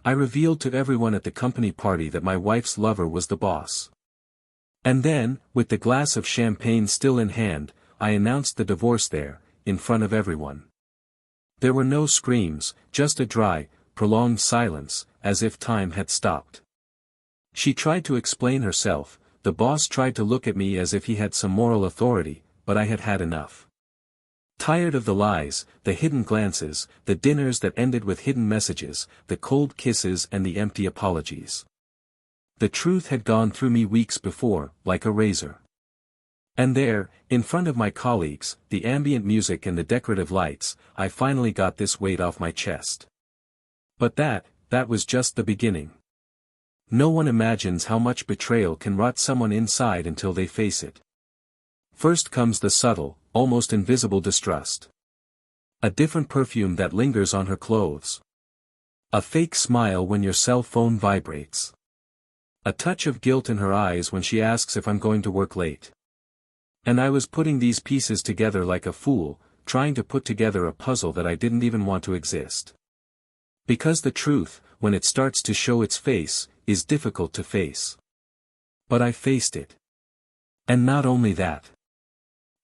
I revealed to everyone at the company party that my wife's lover was the boss. And then, with the glass of champagne still in hand, I announced the divorce there, in front of everyone. There were no screams, just a dry, prolonged silence, as if time had stopped. She tried to explain herself, the boss tried to look at me as if he had some moral authority, but I had had enough. Tired of the lies, the hidden glances, the dinners that ended with hidden messages, the cold kisses and the empty apologies. The truth had gone through me weeks before, like a razor. And there, in front of my colleagues, the ambient music and the decorative lights, I finally got this weight off my chest. But that was just the beginning. No one imagines how much betrayal can rot someone inside until they face it. First comes the subtle, almost invisible distrust. A different perfume that lingers on her clothes. A fake smile when your cell phone vibrates. A touch of guilt in her eyes when she asks if I'm going to work late. And I was putting these pieces together like a fool, trying to put together a puzzle that I didn't even want to exist. Because the truth, when it starts to show its face, is difficult to face. But I faced it. And not only that.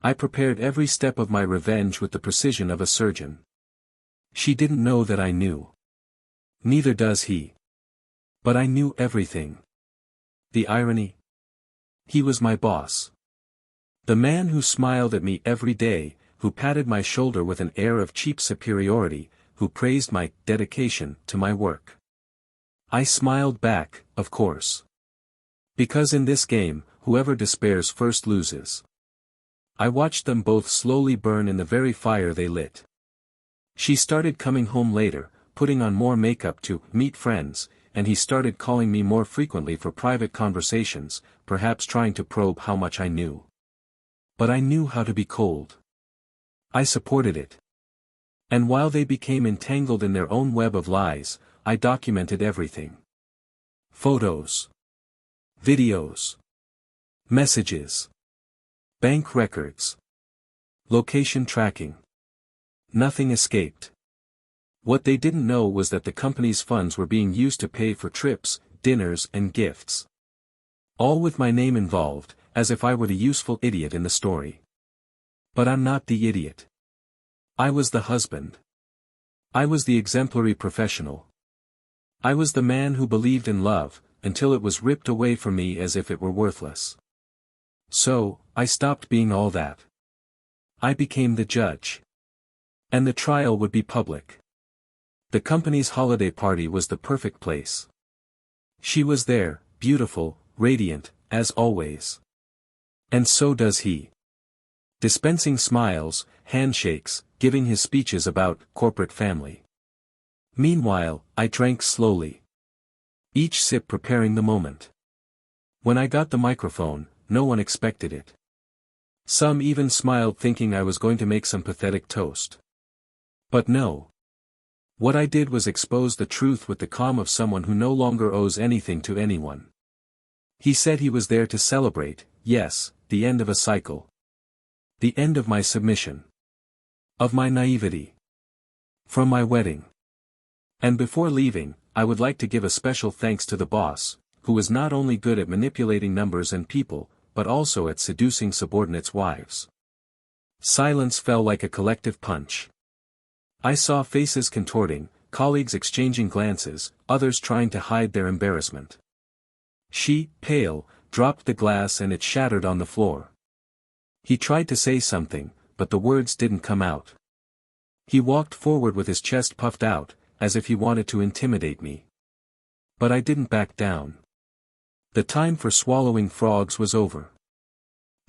I prepared every step of my revenge with the precision of a surgeon. She didn't know that I knew. Neither does he. But I knew everything. The irony? He was my boss. The man who smiled at me every day, who patted my shoulder with an air of cheap superiority, who praised my dedication to my work. I smiled back, of course. Because in this game, whoever despairs first loses. I watched them both slowly burn in the very fire they lit. She started coming home later, putting on more makeup to meet friends, and he started calling me more frequently for private conversations, perhaps trying to probe how much I knew. But I knew how to be cold. I supported it. And while they became entangled in their own web of lies, I documented everything. Photos. Videos. Messages. Bank records. Location tracking. Nothing escaped. What they didn't know was that the company's funds were being used to pay for trips, dinners and gifts. All with my name involved, as if I were the useful idiot in the story. But I'm not the idiot. I was the husband. I was the exemplary professional. I was the man who believed in love, until it was ripped away from me as if it were worthless. So, I stopped being all that. I became the judge. And the trial would be public. The company's holiday party was the perfect place. She was there, beautiful, radiant, as always. And so does he. Dispensing smiles, handshakes, giving his speeches about corporate family. Meanwhile, I drank slowly. Each sip preparing the moment. When I got the microphone, no one expected it. Some even smiled thinking I was going to make some pathetic toast. But no. What I did was expose the truth with the calm of someone who no longer owes anything to anyone. He said he was there to celebrate, yes, the end of a cycle. The end of my submission. Of my naivety. From my wedding. And before leaving, I would like to give a special thanks to the boss, who was not only good at manipulating numbers and people, but also at seducing subordinates' wives. Silence fell like a collective punch. I saw faces contorting, colleagues exchanging glances, others trying to hide their embarrassment. She, pale, dropped the glass and it shattered on the floor. He tried to say something, but the words didn't come out. He walked forward with his chest puffed out, as if he wanted to intimidate me. But I didn't back down. The time for swallowing frogs was over.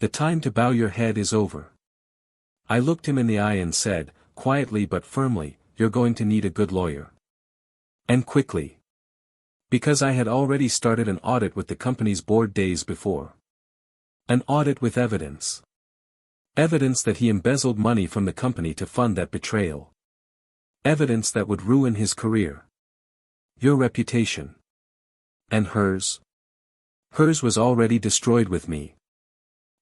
The time to bow your head is over. I looked him in the eye and said, quietly but firmly, "You're going to need a good lawyer." And quickly. Because I had already started an audit with the company's board days before. An audit with evidence. Evidence that he embezzled money from the company to fund that betrayal. Evidence that would ruin his career. Your reputation. And hers? Hers was already destroyed with me.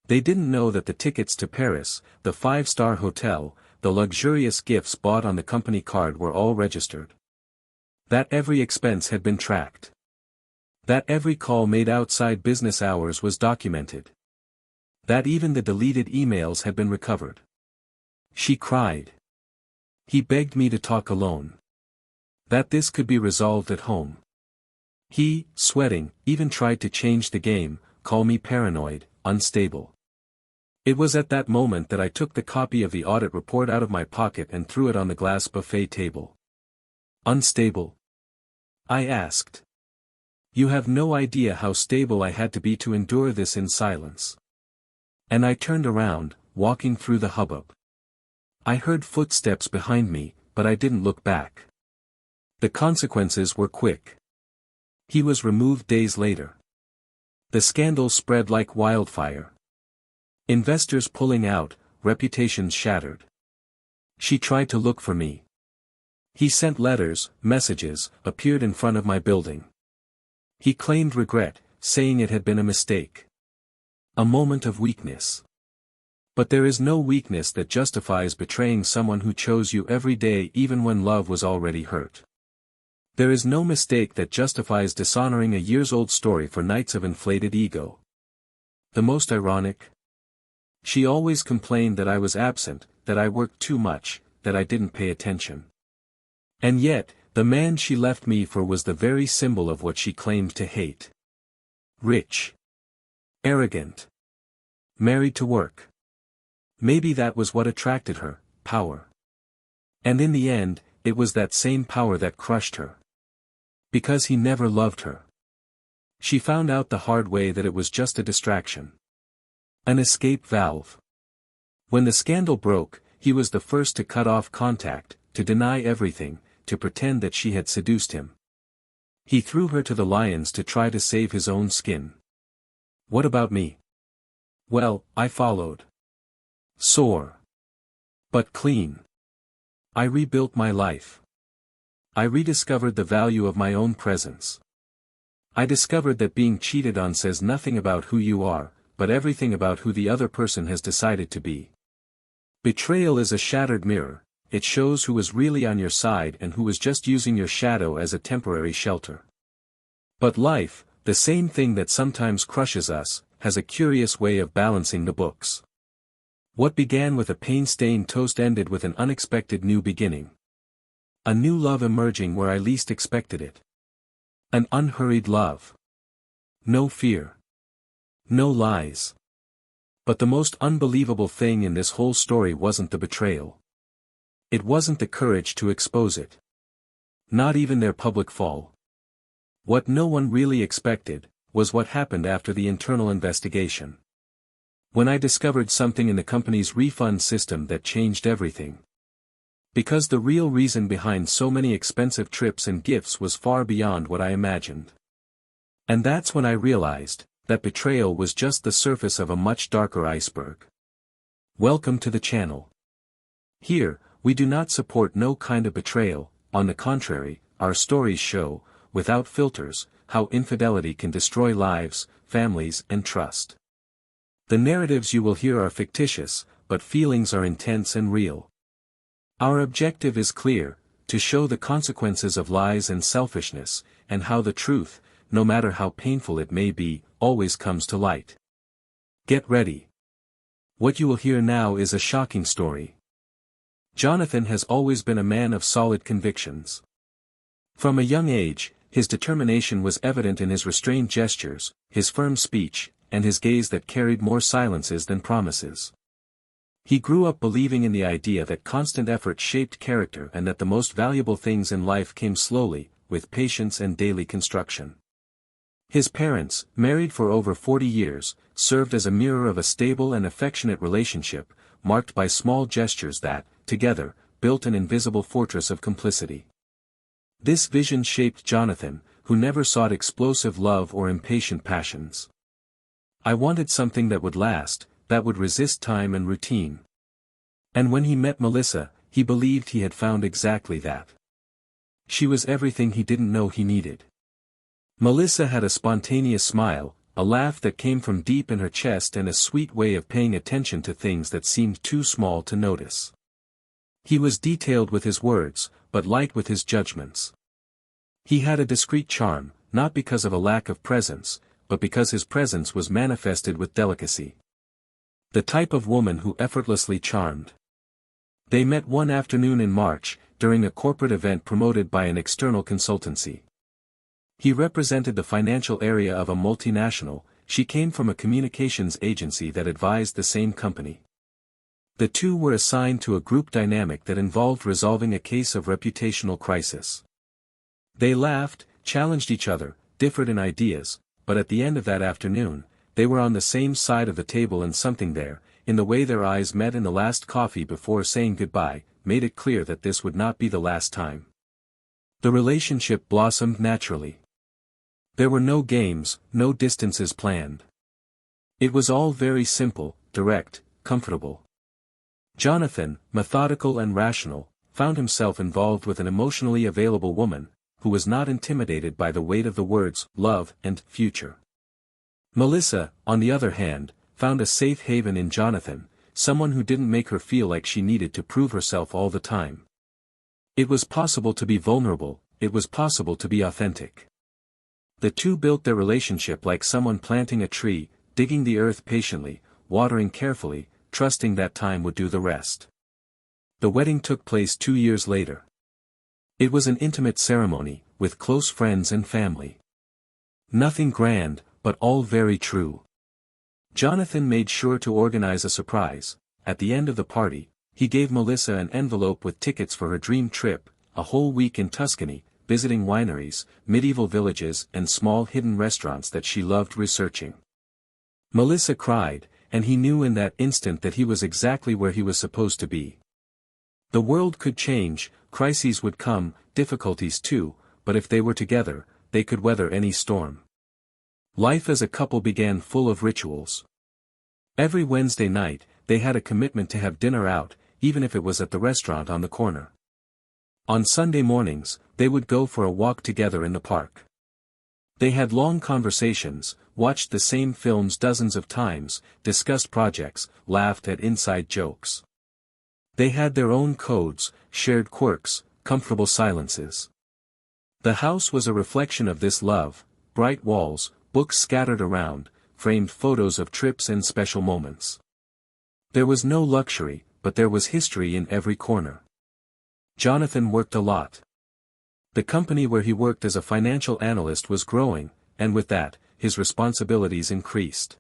They didn't know that the tickets to Paris, the 5-star hotel, the luxurious gifts bought on the company card were all registered. That every expense had been tracked. That every call made outside business hours was documented. That even the deleted emails had been recovered. She cried. He begged me to talk alone. That this could be resolved at home. He, sweating, even tried to change the game, call me paranoid, unstable. It was at that moment that I took the copy of the audit report out of my pocket and threw it on the glass buffet table. Unstable? I asked. You have no idea how stable I had to be to endure this in silence. And I turned around, walking through the hubbub. I heard footsteps behind me, but I didn't look back. The consequences were quick. He was removed days later. The scandal spread like wildfire. Investors pulling out, reputations shattered. She tried to look for me. He sent letters, messages, appeared in front of my building. He claimed regret, saying it had been a mistake. A moment of weakness. But there is no weakness that justifies betraying someone who chose you every day even when love was already hurt. There is no mistake that justifies dishonoring a years-old story for nights of inflated ego. The most ironic? She always complained that I was absent, that I worked too much, that I didn't pay attention. And yet, the man she left me for was the very symbol of what she claimed to hate. Rich. Arrogant. Married to work. Maybe that was what attracted her, power. And in the end, it was that same power that crushed her. Because he never loved her. She found out the hard way that it was just a distraction. An escape valve. When the scandal broke, he was the first to cut off contact, to deny everything, to pretend that she had seduced him. He threw her to the lions to try to save his own skin. What about me? Well, I followed. Sore. But clean. I rebuilt my life. I rediscovered the value of my own presence. I discovered that being cheated on says nothing about who you are, but everything about who the other person has decided to be. Betrayal is a shattered mirror. It shows who was really on your side and who was just using your shadow as a temporary shelter. But life, the same thing that sometimes crushes us, has a curious way of balancing the books. What began with a pain-stained toast ended with an unexpected new beginning. A new love emerging where I least expected it. An unhurried love. No fear. No lies. But the most unbelievable thing in this whole story wasn't the betrayal. It wasn't the courage to expose it. Not even their public fall. What no one really expected, was what happened after the internal investigation. When I discovered something in the company's refund system that changed everything. Because the real reason behind so many expensive trips and gifts was far beyond what I imagined. And that's when I realized, that betrayal was just the surface of a much darker iceberg. Welcome to the channel. Here, we do not support no kind of betrayal, on the contrary, our stories show, without filters, how infidelity can destroy lives, families and trust. The narratives you will hear are fictitious, but feelings are intense and real. Our objective is clear, to show the consequences of lies and selfishness, and how the truth, no matter how painful it may be, always comes to light. Get ready. What you will hear now is a shocking story. Jonathan has always been a man of solid convictions. From a young age, his determination was evident in his restrained gestures, his firm speech, and his gaze that carried more silences than promises. He grew up believing in the idea that constant effort shaped character and that the most valuable things in life came slowly, with patience and daily construction. His parents, married for over 40 years, served as a mirror of a stable and affectionate relationship, marked by small gestures that, together, built an invisible fortress of complicity. This vision shaped Jonathan, who never sought explosive love or impatient passions. I wanted something that would last, that would resist time and routine. And when he met Melissa, he believed he had found exactly that. She was everything he didn't know he needed. Melissa had a spontaneous smile, a laugh that came from deep in her chest and a sweet way of paying attention to things that seemed too small to notice. He was detailed with his words, but light with his judgments. He had a discreet charm, not because of a lack of presence, but because his presence was manifested with delicacy. The type of woman who effortlessly charmed. They met one afternoon in March, during a corporate event promoted by an external consultancy. He represented the financial area of a multinational, she came from a communications agency that advised the same company. The two were assigned to a group dynamic that involved resolving a case of reputational crisis. They laughed, challenged each other, differed in ideas, but at the end of that afternoon, they were on the same side of the table, and something there, in the way their eyes met in the last coffee before saying goodbye, made it clear that this would not be the last time. The relationship blossomed naturally. There were no games, no distances planned. It was all very simple, direct, comfortable. Jonathan, methodical and rational, found himself involved with an emotionally available woman, who was not intimidated by the weight of the words, love, and future. Melissa, on the other hand, found a safe haven in Jonathan, someone who didn't make her feel like she needed to prove herself all the time. It was possible to be vulnerable, it was possible to be authentic. The two built their relationship like someone planting a tree, digging the earth patiently, watering carefully, trusting that time would do the rest. The wedding took place 2 years later. It was an intimate ceremony, with close friends and family. Nothing grand, but all very true. Jonathan made sure to organize a surprise. At the end of the party, he gave Melissa an envelope with tickets for her dream trip, a whole week in Tuscany, visiting wineries, medieval villages and small hidden restaurants that she loved researching. Melissa cried, and he knew in that instant that he was exactly where he was supposed to be. The world could change, crises would come, difficulties too, but if they were together, they could weather any storm. Life as a couple began full of rituals. Every Wednesday night, they had a commitment to have dinner out, even if it was at the restaurant on the corner. On Sunday mornings, they would go for a walk together in the park. They had long conversations, watched the same films dozens of times, discussed projects, laughed at inside jokes. They had their own codes, shared quirks, comfortable silences. The house was a reflection of this love: bright walls, books scattered around, framed photos of trips and special moments. There was no luxury, but there was history in every corner. Jonathan worked a lot. The company where he worked as a financial analyst was growing, and with that, his responsibilities increased.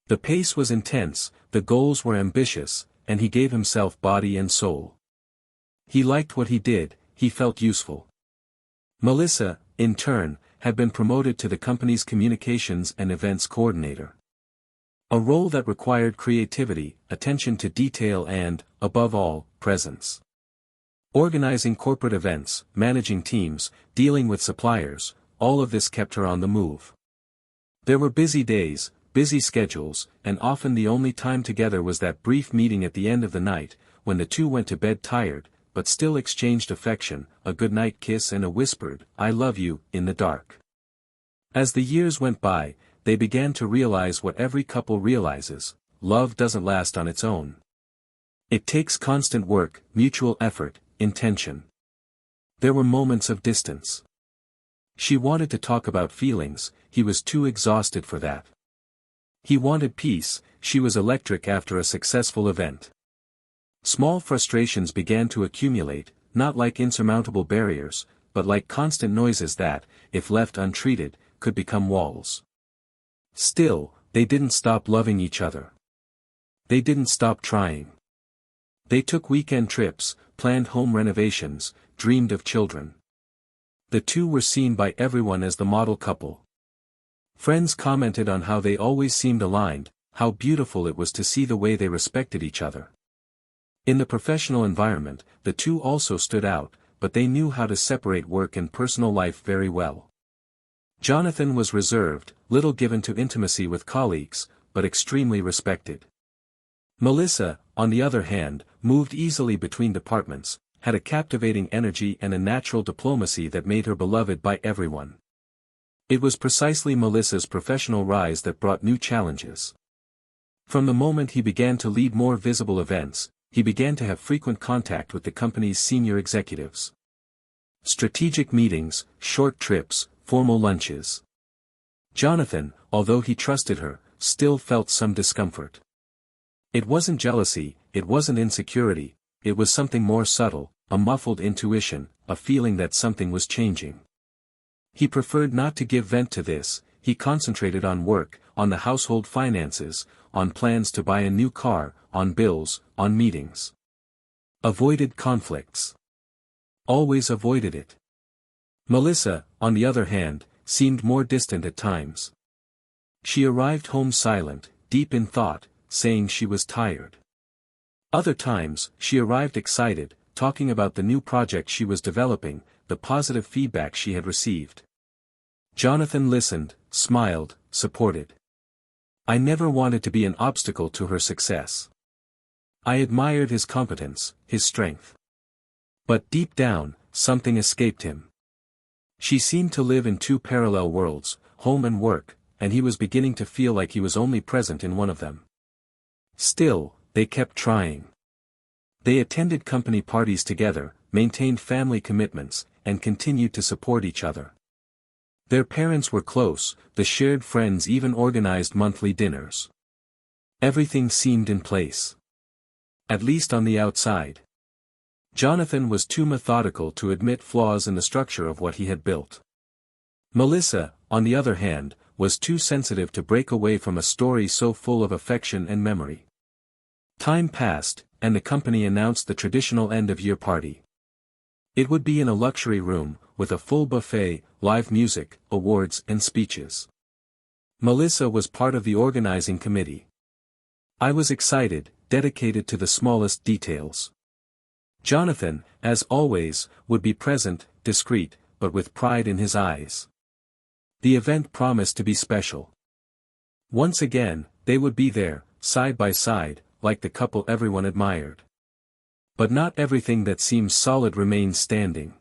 The pace was intense, the goals were ambitious, and he gave himself body and soul. He liked what he did, he felt useful. Melissa, in turn, had been promoted to the company's communications and events coordinator. A role that required creativity, attention to detail and, above all, presence. Organizing corporate events, managing teams, dealing with suppliers, all of this kept her on the move. There were busy days, busy schedules, and often the only time together was that brief meeting at the end of the night, when the two went to bed tired, but still exchanged affection, a goodnight kiss and a whispered, "I love you," in the dark. As the years went by, they began to realize what every couple realizes: love doesn't last on its own. It takes constant work, mutual effort, intention. There were moments of distance. She wanted to talk about feelings, he was too exhausted for that. He wanted peace, she was electric after a successful event. Small frustrations began to accumulate, not like insurmountable barriers, but like constant noises that, if left untreated, could become walls. Still, they didn't stop loving each other. They didn't stop trying. They took weekend trips, planned home renovations, dreamed of children. The two were seen by everyone as the model couple. Friends commented on how they always seemed aligned, how beautiful it was to see the way they respected each other. In the professional environment, the two also stood out, but they knew how to separate work and personal life very well. Jonathan was reserved, little given to intimacy with colleagues, but extremely respected. Melissa, on the other hand, moved easily between departments, had a captivating energy and a natural diplomacy that made her beloved by everyone. It was precisely Melissa's professional rise that brought new challenges. From the moment he began to lead more visible events, he began to have frequent contact with the company's senior executives. Strategic meetings, short trips, formal lunches. Jonathan, although he trusted her, still felt some discomfort. It wasn't jealousy, it wasn't insecurity, it was something more subtle, a muffled intuition, a feeling that something was changing. He preferred not to give vent to this. He concentrated on work, on the household finances, on plans to buy a new car, on bills, on meetings. Avoided conflicts. Always avoided it. Melissa, on the other hand, seemed more distant at times. She arrived home silent, deep in thought, saying she was tired. Other times, she arrived excited, talking about the new project she was developing, the positive feedback she had received. Jonathan listened, smiled, supported. I never wanted to be an obstacle to her success. I admired his competence, his strength. But deep down, something escaped him. She seemed to live in two parallel worlds, home and work, and he was beginning to feel like he was only present in one of them. Still, they kept trying. They attended company parties together, maintained family commitments, and continued to support each other. Their parents were close, the shared friends even organized monthly dinners. Everything seemed in place. At least on the outside. Jonathan was too methodical to admit flaws in the structure of what he had built. Melissa, on the other hand, was too sensitive to break away from a story so full of affection and memory. Time passed, and the company announced the traditional end-of-year party. It would be in a luxury room, with a full buffet, live music, awards and speeches. Melissa was part of the organizing committee. I was excited, dedicated to the smallest details. Jonathan, as always, would be present, discreet, but with pride in his eyes. The event promised to be special. Once again, they would be there, side by side, like the couple everyone admired. But not everything that seems solid remains standing.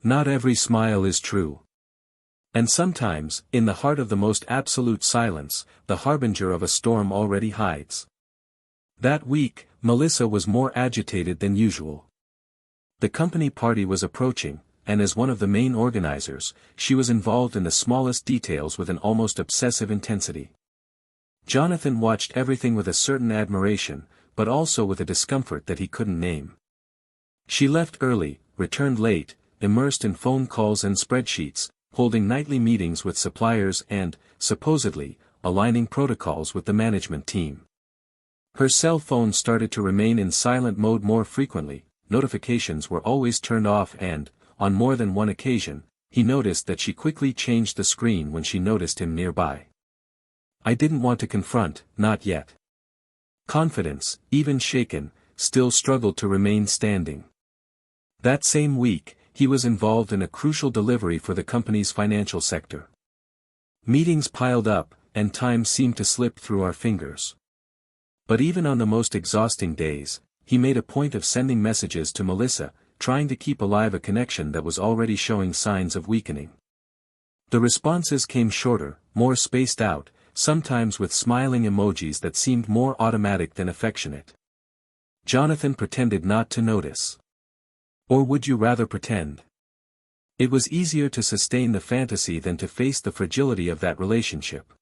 Not every smile is true. And sometimes, in the heart of the most absolute silence, the harbinger of a storm already hides. That week, Melissa was more agitated than usual. The company party was approaching, and as one of the main organizers, she was involved in the smallest details with an almost obsessive intensity. Jonathan watched everything with a certain admiration, but also with a discomfort that he couldn't name. She left early, returned late, immersed in phone calls and spreadsheets, holding nightly meetings with suppliers and, supposedly, aligning protocols with the management team. Her cell phone started to remain in silent mode more frequently, notifications were always turned off and, on more than one occasion, he noticed that she quickly changed the screen when she noticed him nearby. I didn't want to confront, not yet. Confidence, even shaken, still struggled to remain standing. That same week, he was involved in a crucial delivery for the company's financial sector. Meetings piled up, and time seemed to slip through our fingers. But even on the most exhausting days, he made a point of sending messages to Melissa, trying to keep alive a connection that was already showing signs of weakening. The responses came shorter, more spaced out, sometimes with smiling emojis that seemed more automatic than affectionate. Jonathan pretended not to notice. Or would you rather pretend? It was easier to sustain the fantasy than to face the fragility of that relationship.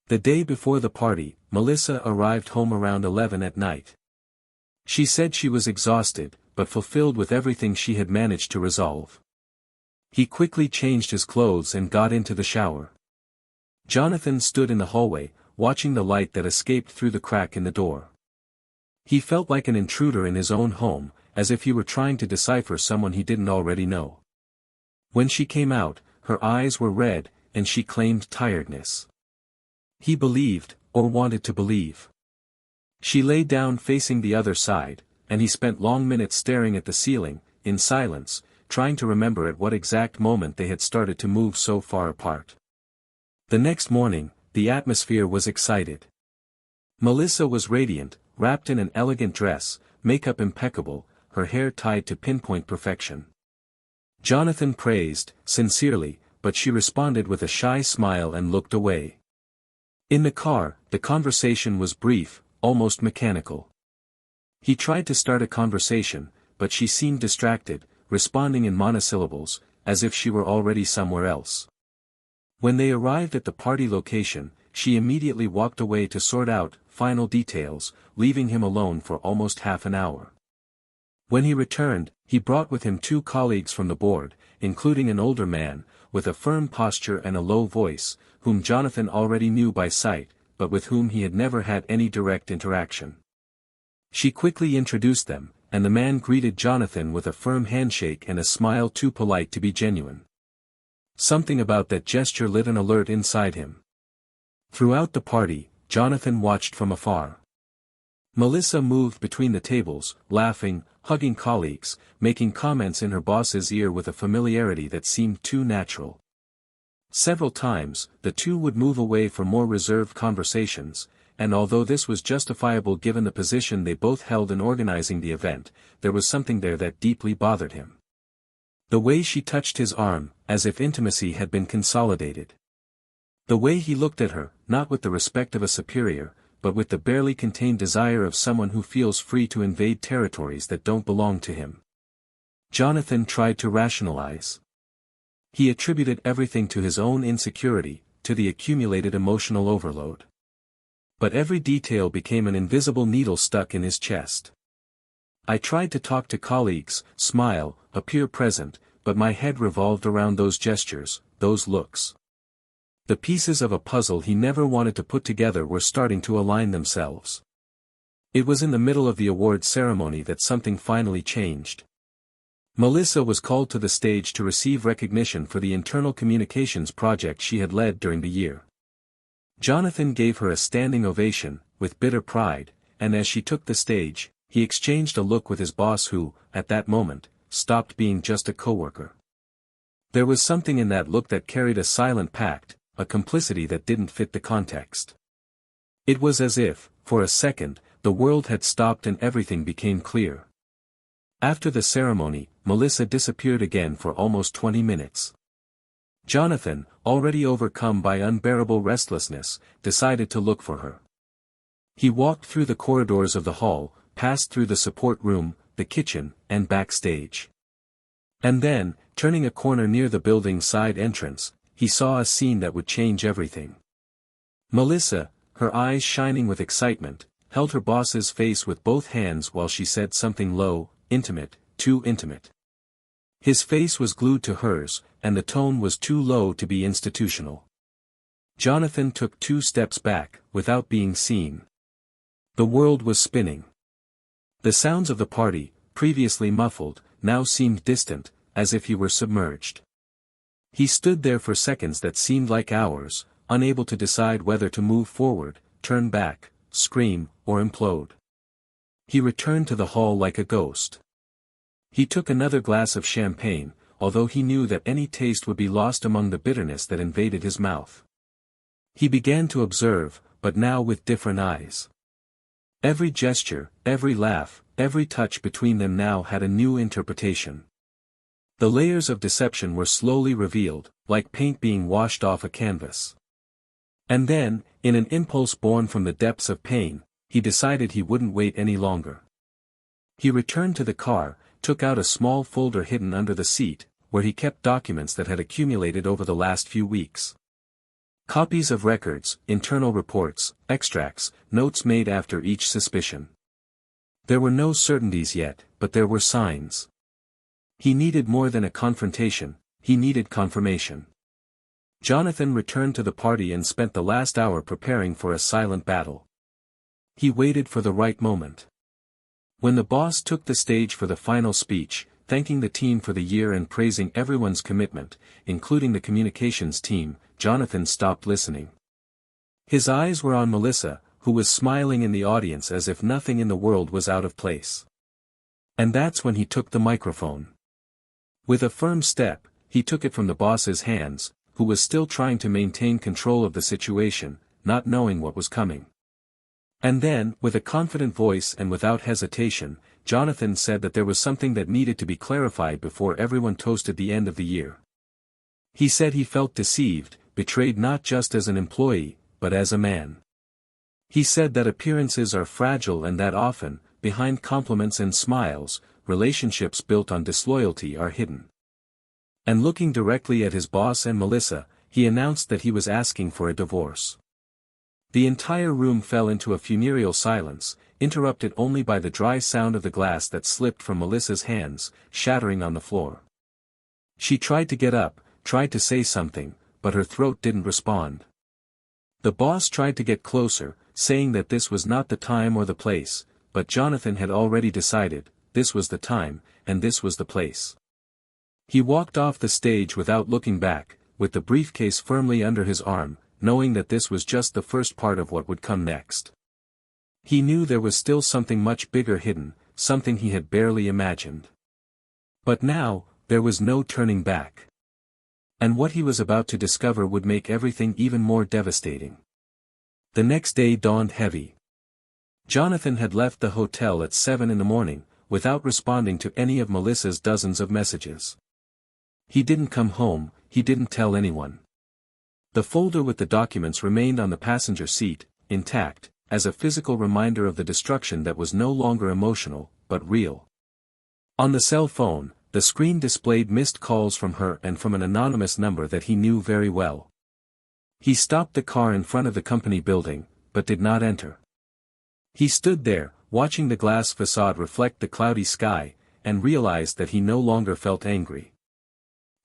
The day before the party, Melissa arrived home around 11 at night. She said she was exhausted, but fulfilled with everything she had managed to resolve. He quickly changed his clothes and got into the shower. Jonathan stood in the hallway, watching the light that escaped through the crack in the door. He felt like an intruder in his own home, as if he were trying to decipher someone he didn't already know. When she came out, her eyes were red, and she claimed tiredness. He believed, or wanted to believe. She lay down facing the other side, and he spent long minutes staring at the ceiling, in silence, trying to remember at what exact moment they had started to move so far apart. The next morning, the atmosphere was excited. Melissa was radiant, wrapped in an elegant dress, makeup impeccable, her hair tied to pinpoint perfection. Jonathan praised, sincerely, but she responded with a shy smile and looked away. In the car, the conversation was brief, almost mechanical. He tried to start a conversation, but she seemed distracted, responding in monosyllables, as if she were already somewhere else. When they arrived at the party location, she immediately walked away to sort out final details, leaving him alone for almost half an hour. When he returned, he brought with him 2 colleagues from the board, including an older man, with a firm posture and a low voice, whom Jonathan already knew by sight, but with whom he had never had any direct interaction. She quickly introduced them, and the man greeted Jonathan with a firm handshake and a smile too polite to be genuine. Something about that gesture lit an alert inside him. Throughout the party, Jonathan watched from afar. Melissa moved between the tables, laughing, hugging colleagues, making comments in her boss's ear with a familiarity that seemed too natural. Several times, the two would move away for more reserved conversations, and although this was justifiable given the position they both held in organizing the event, there was something there that deeply bothered him. The way she touched his arm, as if intimacy had been consolidated. The way he looked at her, not with the respect of a superior, but with the barely contained desire of someone who feels free to invade territories that don't belong to him. Jonathan tried to rationalize. He attributed everything to his own insecurity, to the accumulated emotional overload. But every detail became an invisible needle stuck in his chest. I tried to talk to colleagues, smile, appear present, but my head revolved around those gestures, those looks. The pieces of a puzzle he never wanted to put together were starting to align themselves. It was in the middle of the awards ceremony that something finally changed. Melissa was called to the stage to receive recognition for the internal communications project she had led during the year. Jonathan gave her a standing ovation, with bitter pride, and as she took the stage, he exchanged a look with his boss who, at that moment, stopped being just a coworker. There was something in that look that carried a silent pact, a complicity that didn't fit the context. It was as if, for a second, the world had stopped and everything became clear. After the ceremony, Melissa disappeared again for almost 20 minutes. Jonathan, already overcome by unbearable restlessness, decided to look for her. He walked through the corridors of the hall, passed through the support room, the kitchen, and backstage. And then, turning a corner near the building's side entrance, he saw a scene that would change everything. Melissa, her eyes shining with excitement, held her boss's face with both hands while she said something low, intimate, too intimate. His face was glued to hers, and the tone was too low to be institutional. Jonathan took 2 steps back, without being seen. The world was spinning. The sounds of the party, previously muffled, now seemed distant, as if he were submerged. He stood there for seconds that seemed like hours, unable to decide whether to move forward, turn back, scream, or implode. He returned to the hall like a ghost. He took another glass of champagne, although he knew that any taste would be lost among the bitterness that invaded his mouth. He began to observe, but now with different eyes. Every gesture, every laugh, every touch between them now had a new interpretation. The layers of deception were slowly revealed, like paint being washed off a canvas. And then, in an impulse born from the depths of pain, he decided he wouldn't wait any longer. He returned to the car, took out a small folder hidden under the seat, where he kept documents that had accumulated over the last few weeks. Copies of records, internal reports, extracts, notes made after each suspicion. There were no certainties yet, but there were signs. He needed more than a confrontation, he needed confirmation. Jonathan returned to the party and spent the last hour preparing for a silent battle. He waited for the right moment. When the boss took the stage for the final speech, thanking the team for the year and praising everyone's commitment, including the communications team, Jonathan stopped listening. His eyes were on Melissa, who was smiling in the audience as if nothing in the world was out of place. And that's when he took the microphone. With a firm step, he took it from the boss's hands, who was still trying to maintain control of the situation, not knowing what was coming. And then, with a confident voice and without hesitation, Jonathan said that there was something that needed to be clarified before everyone toasted the end of the year. He said he felt deceived, betrayed not just as an employee, but as a man. He said that appearances are fragile and that often, behind compliments and smiles, relationships built on disloyalty are hidden. And looking directly at his boss and Melissa, he announced that he was asking for a divorce. The entire room fell into a funereal silence, interrupted only by the dry sound of the glass that slipped from Melissa's hands, shattering on the floor. She tried to get up, tried to say something, but her throat didn't respond. The boss tried to get closer, saying that this was not the time or the place, but Jonathan had already decided, this was the time, and this was the place. He walked off the stage without looking back, with the briefcase firmly under his arm, knowing that this was just the first part of what would come next. He knew there was still something much bigger hidden, something he had barely imagined. But now, there was no turning back. And what he was about to discover would make everything even more devastating. The next day dawned heavy. Jonathan had left the hotel at 7 in the morning, without responding to any of Melissa's dozens of messages. He didn't come home, he didn't tell anyone. The folder with the documents remained on the passenger seat, intact, as a physical reminder of the destruction that was no longer emotional, but real. On the cell phone, the screen displayed missed calls from her and from an anonymous number that he knew very well. He stopped the car in front of the company building, but did not enter. He stood there, watching the glass facade reflect the cloudy sky, and realized that he no longer felt angry.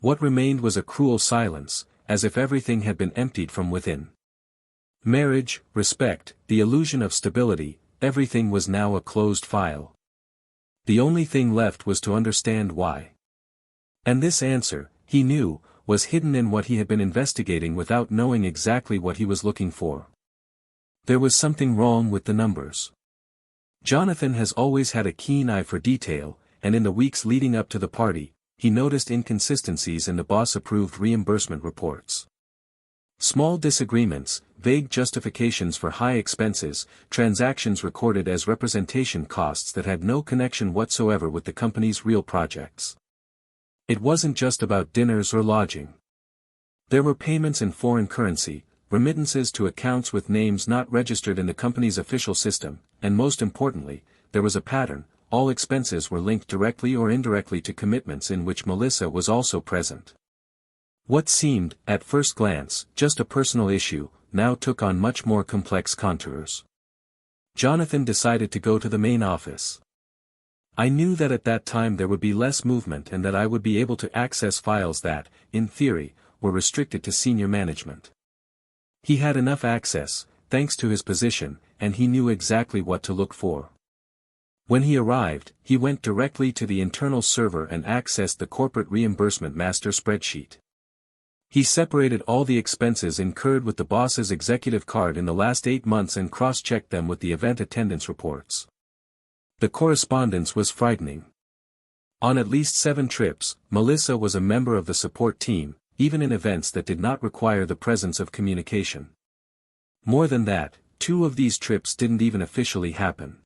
What remained was a cruel silence, as if everything had been emptied from within. Marriage, respect, the illusion of stability, everything was now a closed file. The only thing left was to understand why. And this answer, he knew, was hidden in what he had been investigating without knowing exactly what he was looking for. There was something wrong with the numbers. Jonathan has always had a keen eye for detail, and in the weeks leading up to the party, he noticed inconsistencies in the boss-approved reimbursement reports. Small disagreements, vague justifications for high expenses, transactions recorded as representation costs that had no connection whatsoever with the company's real projects. It wasn't just about dinners or lodging. There were payments in foreign currency, remittances to accounts with names not registered in the company's official system, and most importantly, there was a pattern: all expenses were linked directly or indirectly to commitments in which Melissa was also present. What seemed, at first glance, just a personal issue, now took on much more complex contours. Jonathan decided to go to the main office. I knew that at that time there would be less movement and that I would be able to access files that, in theory, were restricted to senior management. He had enough access, thanks to his position, and he knew exactly what to look for. When he arrived, he went directly to the internal server and accessed the corporate reimbursement master spreadsheet. He separated all the expenses incurred with the boss's executive card in the last 8 months and cross-checked them with the event attendance reports. The correspondence was frightening. On at least 7 trips, Melissa was a member of the support team, even in events that did not require the presence of communication. More than that, 2 of these trips didn't even officially happen.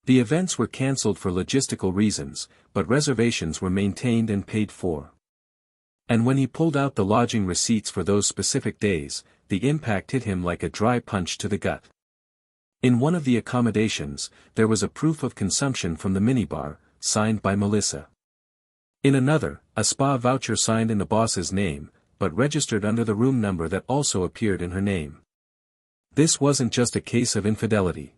The events were cancelled for logistical reasons, but reservations were maintained and paid for. And when he pulled out the lodging receipts for those specific days, the impact hit him like a dry punch to the gut. In one of the accommodations, there was a proof of consumption from the minibar, signed by Melissa. In another, a spa voucher signed in the boss's name, but registered under the room number that also appeared in her name. This wasn't just a case of infidelity.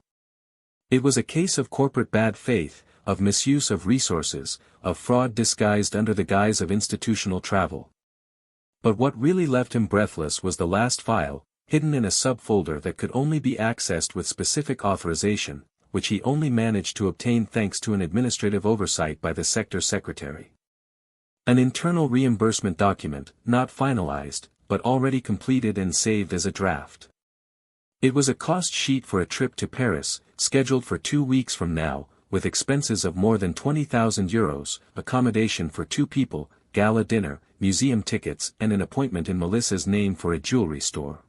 It was a case of corporate bad faith, of misuse of resources, of fraud disguised under the guise of institutional travel. But what really left him breathless was the last file, hidden in a subfolder that could only be accessed with specific authorization, which he only managed to obtain thanks to an administrative oversight by the sector secretary. An internal reimbursement document, not finalized, but already completed and saved as a draft. It was a cost sheet for a trip to Paris, scheduled for 2 weeks from now, with expenses of more than €20,000, accommodation for 2 people, gala dinner, museum tickets and an appointment in Melissa's name for a jewelry store.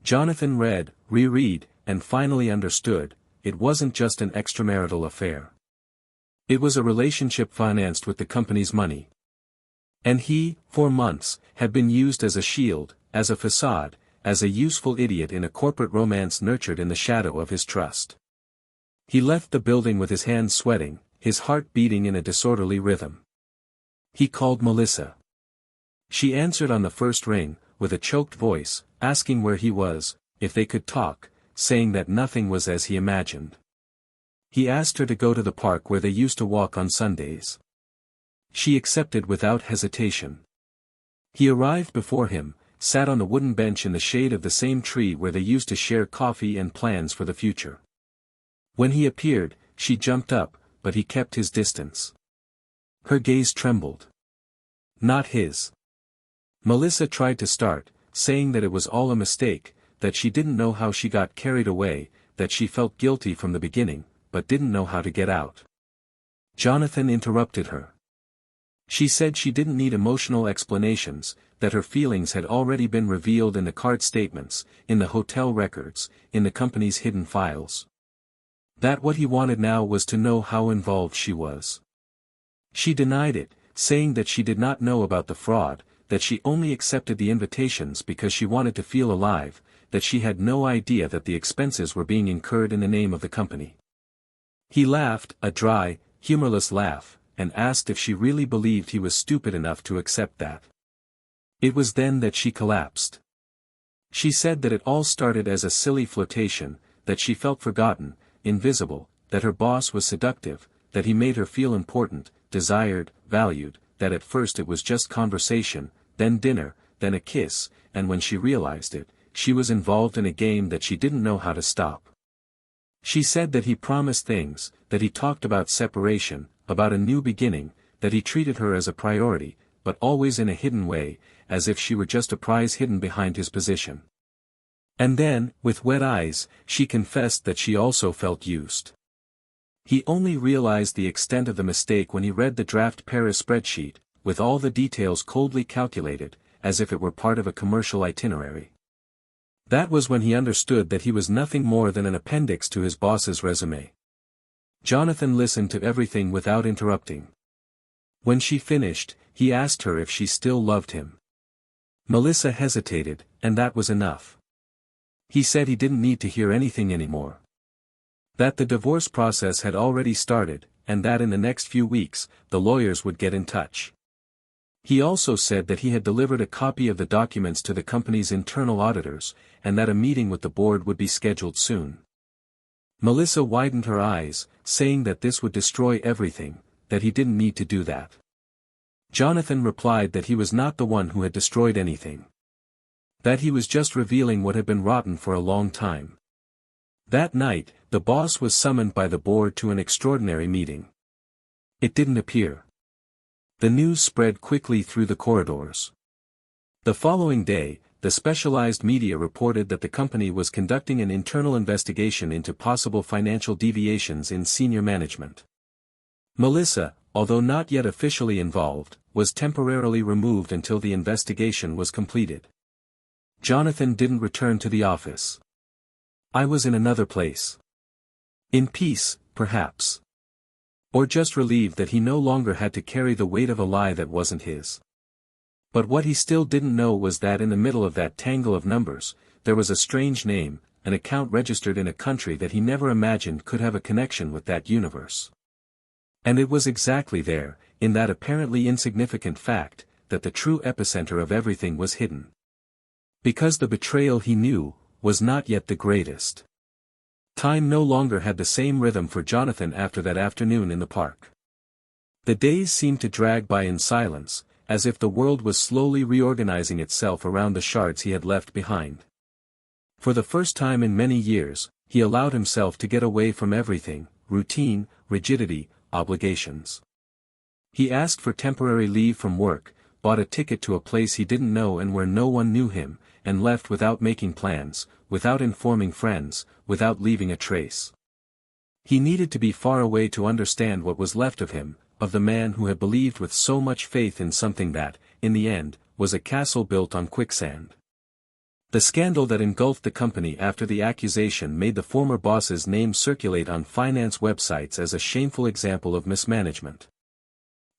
Jonathan read, reread, and finally understood, it wasn't just an extramarital affair. It was a relationship financed with the company's money. And he, for months, had been used as a shield, as a facade, as a useful idiot in a corporate romance nurtured in the shadow of his trust. He left the building with his hands sweating, his heart beating in a disorderly rhythm. He called Melissa. She answered on the first ring, with a choked voice, asking where he was, if they could talk, saying that nothing was as he imagined. He asked her to go to the park where they used to walk on Sundays. She accepted without hesitation. He arrived before him, sat on the wooden bench in the shade of the same tree where they used to share coffee and plans for the future. When he appeared, she jumped up, but he kept his distance. Her gaze trembled. Not his. Melissa tried to start, saying that it was all a mistake, that she didn't know how she got carried away, that she felt guilty from the beginning, but didn't know how to get out. Jonathan interrupted her. She said she didn't need emotional explanations, that her feelings had already been revealed in the card statements, in the hotel records, in the company's hidden files. That what he wanted now was to know how involved she was. She denied it, saying that she did not know about the fraud, that she only accepted the invitations because she wanted to feel alive, that she had no idea that the expenses were being incurred in the name of the company. He laughed, a dry, humorless laugh, and asked if she really believed he was stupid enough to accept that. It was then that she collapsed. She said that it all started as a silly flirtation, that she felt forgotten, invisible, that her boss was seductive, that he made her feel important, desired, valued, that at first it was just conversation, then dinner, then a kiss, and when she realized it, she was involved in a game that she didn't know how to stop. She said that he promised things, that he talked about separation, about a new beginning, that he treated her as a priority, but always in a hidden way, as if she were just a prize hidden behind his position. And then, with wet eyes, she confessed that she also felt used. He only realized the extent of the mistake when he read the draft Paris spreadsheet, with all the details coldly calculated, as if it were part of a commercial itinerary. That was when he understood that he was nothing more than an appendix to his boss's resume. Jonathan listened to everything without interrupting. When she finished, he asked her if she still loved him. Melissa hesitated, and that was enough. He said he didn't need to hear anything anymore. That the divorce process had already started, and that in the next few weeks, the lawyers would get in touch. He also said that he had delivered a copy of the documents to the company's internal auditors, and that a meeting with the board would be scheduled soon. Melissa widened her eyes, saying that this would destroy everything, that he didn't need to do that. Jonathan replied that he was not the one who had destroyed anything. That he was just revealing what had been rotten for a long time. That night, the boss was summoned by the board to an extraordinary meeting. It didn't appear. The news spread quickly through the corridors. The following day, the specialized media reported that the company was conducting an internal investigation into possible financial deviations in senior management. Melissa, although not yet officially involved, was temporarily removed until the investigation was completed. Jonathan didn't return to the office. I was in another place. In peace, perhaps. Or just relieved that he no longer had to carry the weight of a lie that wasn't his. But what he still didn't know was that in the middle of that tangle of numbers, there was a strange name, an account registered in a country that he never imagined could have a connection with that universe. And it was exactly there, in that apparently insignificant fact, that the true epicenter of everything was hidden. Because the betrayal he knew, was not yet the greatest. Time no longer had the same rhythm for Jonathan after that afternoon in the park. The days seemed to drag by in silence, as if the world was slowly reorganizing itself around the shards he had left behind. For the first time in many years, he allowed himself to get away from everything, routine, rigidity, obligations. He asked for temporary leave from work, bought a ticket to a place he didn't know and where no one knew him, and left without making plans, without informing friends, without leaving a trace. He needed to be far away to understand what was left of him, of the man who had believed with so much faith in something that, in the end, was a castle built on quicksand. The scandal that engulfed the company after the accusation made the former boss's name circulate on finance websites as a shameful example of mismanagement.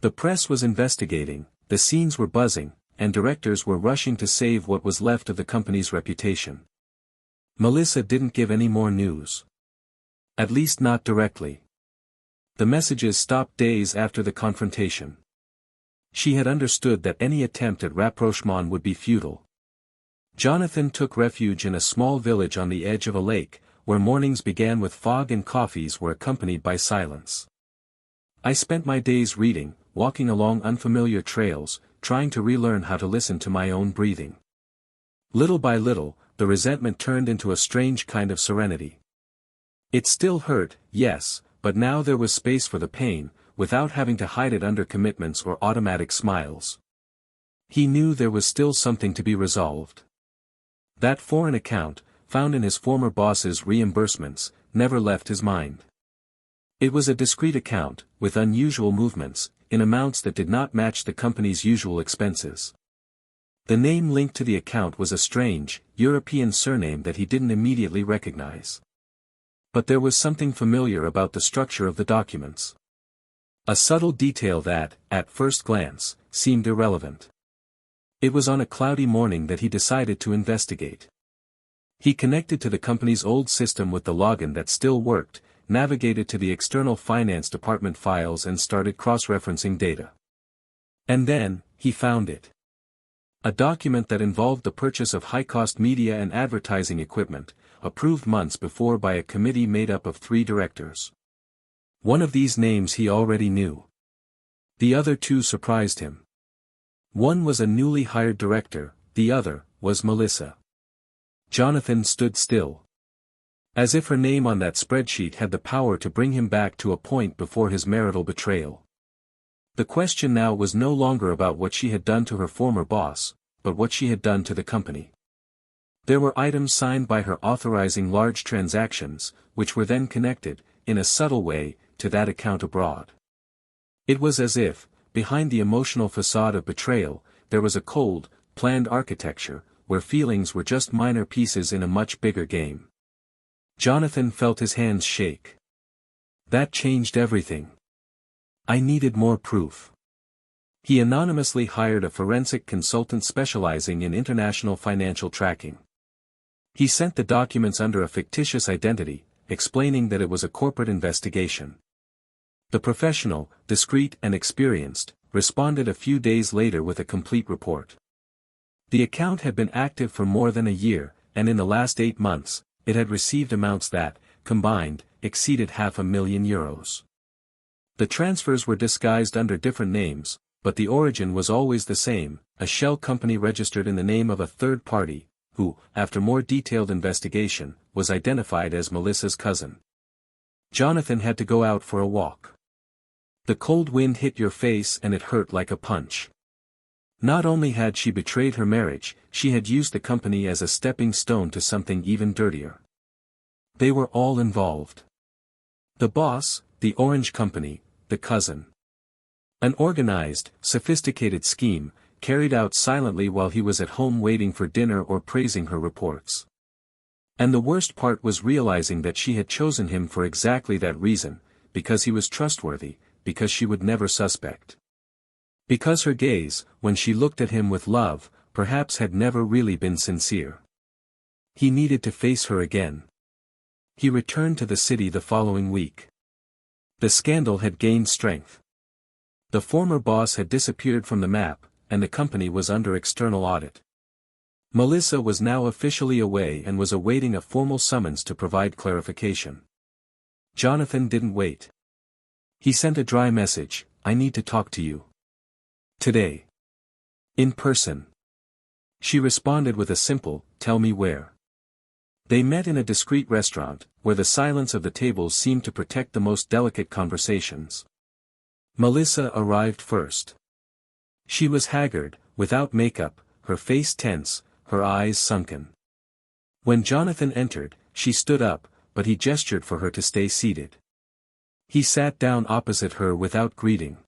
The press was investigating, the scenes were buzzing, and directors were rushing to save what was left of the company's reputation. Melissa didn't give any more news. At least not directly. The messages stopped days after the confrontation. She had understood that any attempt at rapprochement would be futile. Jonathan took refuge in a small village on the edge of a lake, where mornings began with fog and coffees were accompanied by silence. I spent my days reading, walking along unfamiliar trails, trying to relearn how to listen to my own breathing. Little by little, the resentment turned into a strange kind of serenity. It still hurt, yes, but now there was space for the pain, without having to hide it under commitments or automatic smiles. He knew there was still something to be resolved. That foreign account, found in his former boss's reimbursements, never left his mind. It was a discreet account, with unusual movements, in amounts that did not match the company's usual expenses. The name linked to the account was a strange, European surname that he didn't immediately recognize. But there was something familiar about the structure of the documents. A subtle detail that, at first glance, seemed irrelevant. It was on a cloudy morning that he decided to investigate. He connected to the company's old system with the login that still worked, navigated to the external finance department files and started cross-referencing data. And then, he found it. A document that involved the purchase of high-cost media and advertising equipment, approved months before by a committee made up of 3 directors. One of these names he already knew. The other 2 surprised him. One was a newly hired director, the other was Melissa. Jonathan stood still. As if her name on that spreadsheet had the power to bring him back to a point before his marital betrayal. The question now was no longer about what she had done to her former boss, but what she had done to the company. There were items signed by her authorizing large transactions, which were then connected, in a subtle way, to that account abroad. It was as if, behind the emotional facade of betrayal, there was a cold, planned architecture, where feelings were just minor pieces in a much bigger game. Jonathan felt his hands shake. That changed everything. I needed more proof. He anonymously hired a forensic consultant specializing in international financial tracking. He sent the documents under a fictitious identity, explaining that it was a corporate investigation. The professional, discreet and experienced, responded a few days later with a complete report. The account had been active for more than a year, and in the last 8 months, it had received amounts that, combined, exceeded €500,000. The transfers were disguised under different names, but the origin was always the same, a shell company registered in the name of a third party, who, after more detailed investigation, was identified as Melissa's cousin. Jonathan had to go out for a walk. The cold wind hit your face and it hurt like a punch. Not only had she betrayed her marriage, she had used the company as a stepping stone to something even dirtier. They were all involved. The boss, the Orange Company, the cousin. An organized, sophisticated scheme, carried out silently while he was at home waiting for dinner or praising her reports. And the worst part was realizing that she had chosen him for exactly that reason, because he was trustworthy, because she would never suspect. Because her gaze, when she looked at him with love, perhaps had never really been sincere. He needed to face her again. He returned to the city the following week. The scandal had gained strength. The former boss had disappeared from the map, and the company was under external audit. Melissa was now officially away and was awaiting a formal summons to provide clarification. Jonathan didn't wait. He sent a dry message, "I need to talk to you. Today. In person." She responded with a simple, "Tell me where." They met in a discreet restaurant, where the silence of the tables seemed to protect the most delicate conversations. Melissa arrived first. She was haggard, without makeup, her face tense, her eyes sunken. When Jonathan entered, she stood up, but he gestured for her to stay seated. He sat down opposite her without greeting.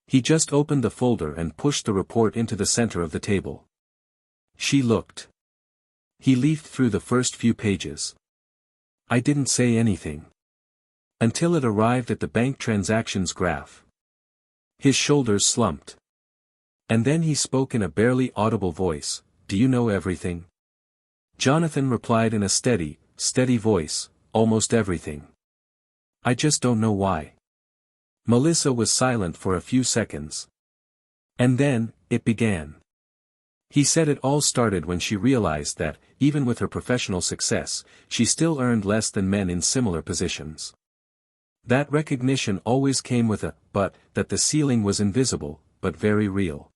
He just opened the folder and pushed the report into the center of the table. She looked. He leafed through the first few pages. "I didn't say anything." Until it arrived at the bank transactions graph. His shoulders slumped. And then he spoke in a barely audible voice, "Do you know everything?" Jonathan replied in a steady voice, "Almost everything. I just don't know why." Melissa was silent for a few seconds. And then, it began. He said it all started when she realized that, even with her professional success, she still earned less than men in similar positions. That recognition always came with a "but," that the ceiling was invisible, but very real.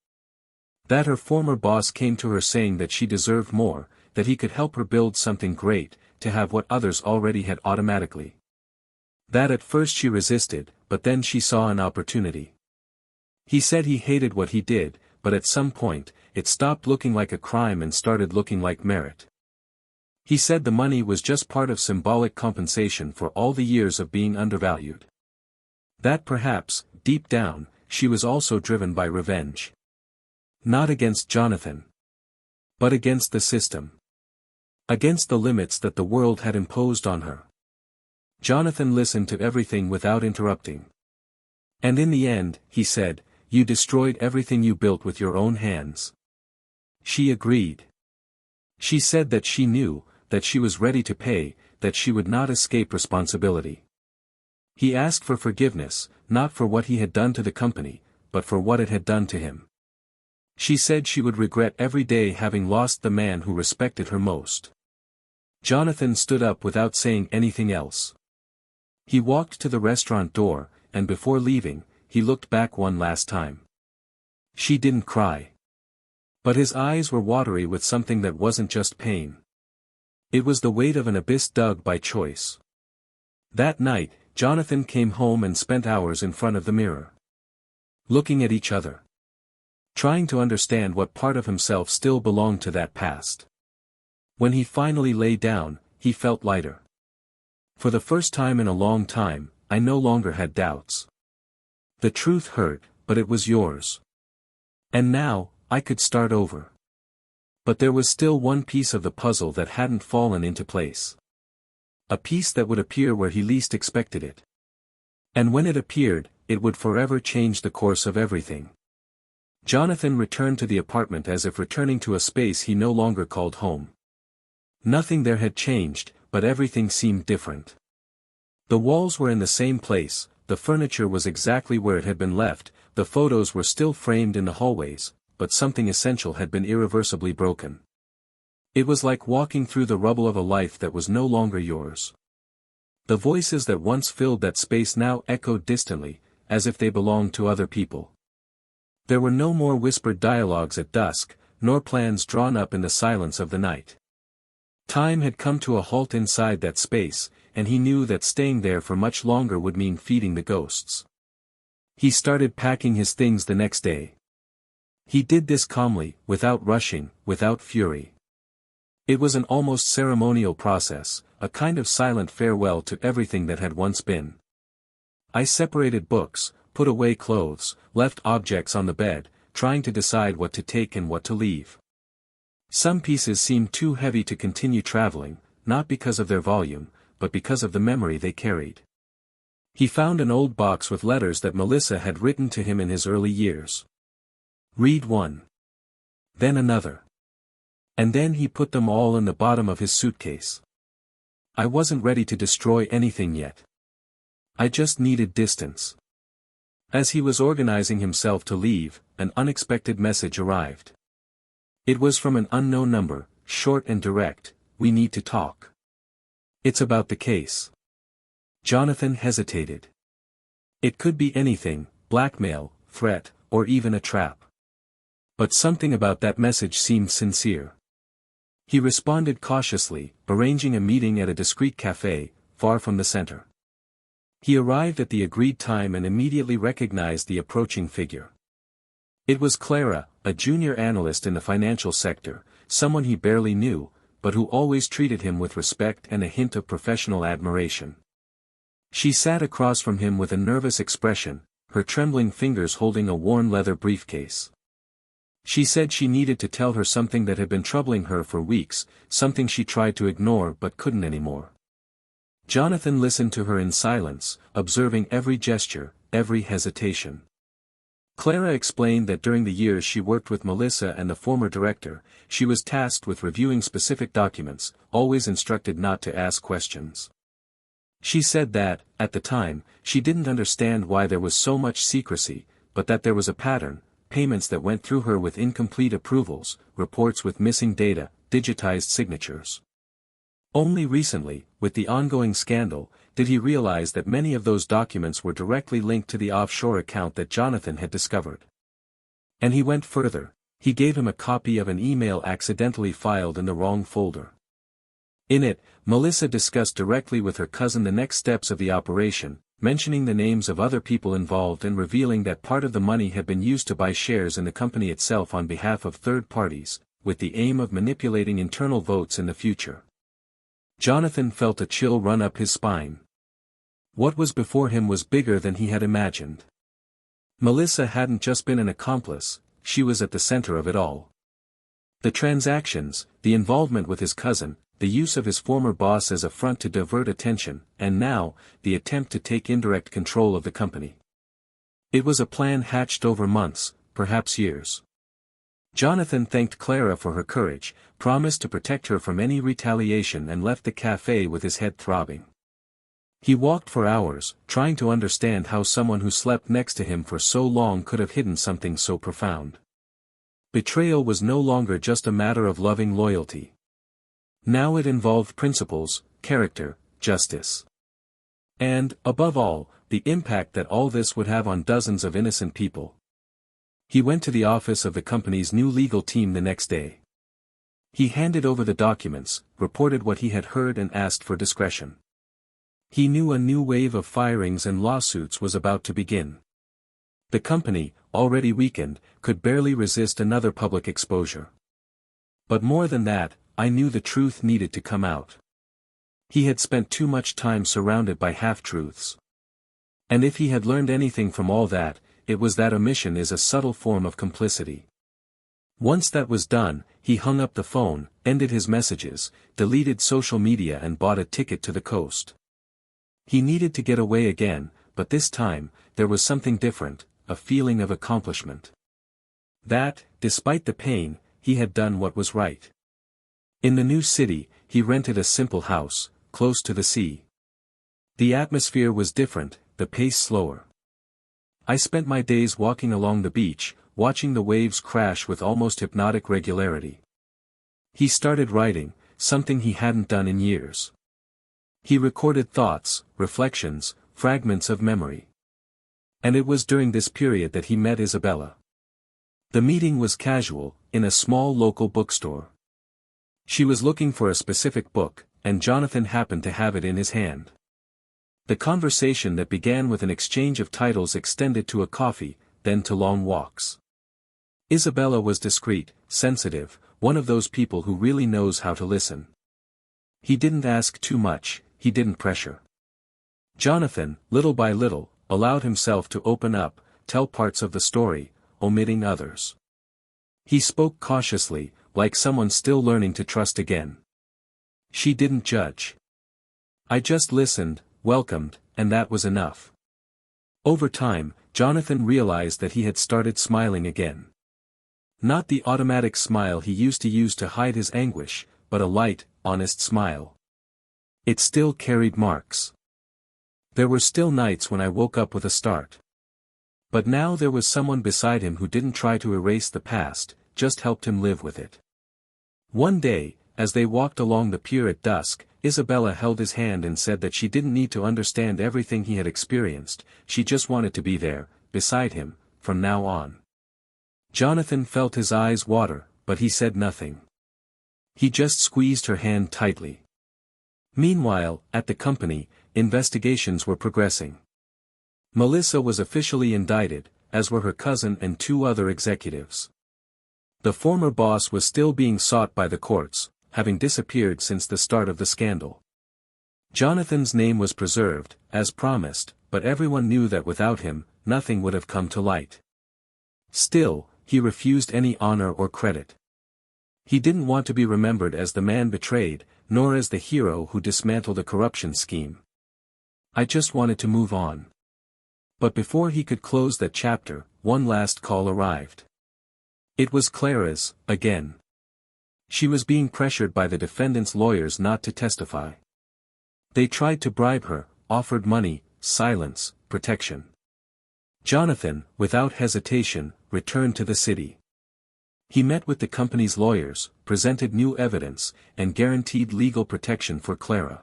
That her former boss came to her saying that she deserved more, that he could help her build something great, to have what others already had automatically. That at first she resisted, but then she saw an opportunity. He said he hated what he did, but at some point, it stopped looking like a crime and started looking like merit. He said the money was just part of symbolic compensation for all the years of being undervalued. That perhaps, deep down, she was also driven by revenge. Not against Jonathan, but against the system. Against the limits that the world had imposed on her. Jonathan listened to everything without interrupting. And in the end, he said, "You destroyed everything you built with your own hands." She agreed. She said that she knew, that she was ready to pay, that she would not escape responsibility. He asked for forgiveness, not for what he had done to the company, but for what it had done to him. She said she would regret every day having lost the man who respected her most. Jonathan stood up without saying anything else. He walked to the restaurant door, and before leaving, he looked back one last time. She didn't cry. But his eyes were watery with something that wasn't just pain. It was the weight of an abyss dug by choice. That night, Jonathan came home and spent hours in front of the mirror. Looking at each other. Trying to understand what part of himself still belonged to that past. When he finally lay down, he felt lighter. For the first time in a long time, I no longer had doubts. The truth hurt, but it was yours. And now, I could start over. But there was still one piece of the puzzle that hadn't fallen into place. A piece that would appear where he least expected it. And when it appeared, it would forever change the course of everything. Jonathan returned to the apartment as if returning to a space he no longer called home. Nothing there had changed, but everything seemed different. The walls were in the same place, the furniture was exactly where it had been left, the photos were still framed in the hallways, but something essential had been irreversibly broken. It was like walking through the rubble of a life that was no longer yours. The voices that once filled that space now echoed distantly, as if they belonged to other people. There were no more whispered dialogues at dusk, nor plans drawn up in the silence of the night. Time had come to a halt inside that space, and he knew that staying there for much longer would mean feeding the ghosts. He started packing his things the next day. He did this calmly, without rushing, without fury. It was an almost ceremonial process, a kind of silent farewell to everything that had once been. I separated books, put away clothes, left objects on the bed, trying to decide what to take and what to leave. Some pieces seemed too heavy to continue traveling, not because of their volume, but because of the memory they carried. He found an old box with letters that Melissa had written to him in his early years. Read one. Then another. And then he put them all in the bottom of his suitcase. I wasn't ready to destroy anything yet. I just needed distance. As he was organizing himself to leave, an unexpected message arrived. It was from an unknown number, short and direct, "We need to talk. It's about the case." Jonathan hesitated. It could be anything, blackmail, threat, or even a trap. But something about that message seemed sincere. He responded cautiously, arranging a meeting at a discreet cafe, far from the center. He arrived at the agreed time and immediately recognized the approaching figure. It was Clara, a junior analyst in the financial sector, someone he barely knew, but who always treated him with respect and a hint of professional admiration. She sat across from him with a nervous expression, her trembling fingers holding a worn leather briefcase. She said she needed to tell her something that had been troubling her for weeks, something she tried to ignore but couldn't anymore. Jonathan listened to her in silence, observing every gesture, every hesitation. Clara explained that during the years she worked with Melissa and the former director, she was tasked with reviewing specific documents, always instructed not to ask questions. She said that, at the time, she didn't understand why there was so much secrecy, but that there was a pattern, payments that went through her with incomplete approvals, reports with missing data, digitized signatures. Only recently, with the ongoing scandal, did he realize that many of those documents were directly linked to the offshore account that Jonathan had discovered. And he went further, he gave him a copy of an email accidentally filed in the wrong folder. In it, Melissa discussed directly with her cousin the next steps of the operation, mentioning the names of other people involved and revealing that part of the money had been used to buy shares in the company itself on behalf of third parties, with the aim of manipulating internal votes in the future. Jonathan felt a chill run up his spine. What was before him was bigger than he had imagined. Melissa hadn't just been an accomplice, she was at the center of it all. The transactions, the involvement with his cousin, the use of his former boss as a front to divert attention, and now, the attempt to take indirect control of the company. It was a plan hatched over months, perhaps years. Jonathan thanked Clara for her courage, promised to protect her from any retaliation and left the cafe with his head throbbing. He walked for hours, trying to understand how someone who slept next to him for so long could have hidden something so profound. Betrayal was no longer just a matter of loving loyalty. Now it involved principles, character, justice. And, above all, the impact that all this would have on dozens of innocent people. He went to the office of the company's new legal team the next day. He handed over the documents, reported what he had heard and asked for discretion. He knew a new wave of firings and lawsuits was about to begin. The company, already weakened, could barely resist another public exposure. But more than that, I knew the truth needed to come out. He had spent too much time surrounded by half-truths. And if he had learned anything from all that, it was that omission is a subtle form of complicity. Once that was done, he hung up the phone, ended his messages, deleted social media and bought a ticket to the coast. He needed to get away again, but this time, there was something different, a feeling of accomplishment. That, despite the pain, he had done what was right. In the new city, he rented a simple house, close to the sea. The atmosphere was different, the pace slower. I spent my days walking along the beach, watching the waves crash with almost hypnotic regularity. He started writing, something he hadn't done in years. He recorded thoughts, reflections, fragments of memory. And it was during this period that he met Isabella. The meeting was casual, in a small local bookstore. She was looking for a specific book, and Jonathan happened to have it in his hand. The conversation that began with an exchange of titles extended to a coffee, then to long walks. Isabella was discreet, sensitive, one of those people who really knows how to listen. He didn't ask too much, he didn't pressure. Jonathan, little by little, allowed himself to open up, tell parts of the story, omitting others. He spoke cautiously, like someone still learning to trust again. She didn't judge. I just listened, welcomed, and that was enough. Over time, Jonathan realized that he had started smiling again. Not the automatic smile he used to use to hide his anguish, but a light, honest smile. It still carried marks. There were still nights when I woke up with a start. But now there was someone beside him who didn't try to erase the past, just helped him live with it. One day, as they walked along the pier at dusk, Isabella held his hand and said that she didn't need to understand everything he had experienced, she just wanted to be there, beside him, from now on. Jonathan felt his eyes water, but he said nothing. He just squeezed her hand tightly. Meanwhile, at the company, investigations were progressing. Melissa was officially indicted, as were her cousin and 2 other executives. The former boss was still being sought by the courts, having disappeared since the start of the scandal. Jonathan's name was preserved, as promised, but everyone knew that without him, nothing would have come to light. Still, he refused any honor or credit. He didn't want to be remembered as the man betrayed, nor as the hero who dismantled a corruption scheme. I just wanted to move on. But before he could close that chapter, one last call arrived. It was Clara's, again. She was being pressured by the defendant's lawyers not to testify. They tried to bribe her, offered money, silence, protection. Jonathan, without hesitation, returned to the city. He met with the company's lawyers, presented new evidence, and guaranteed legal protection for Clara.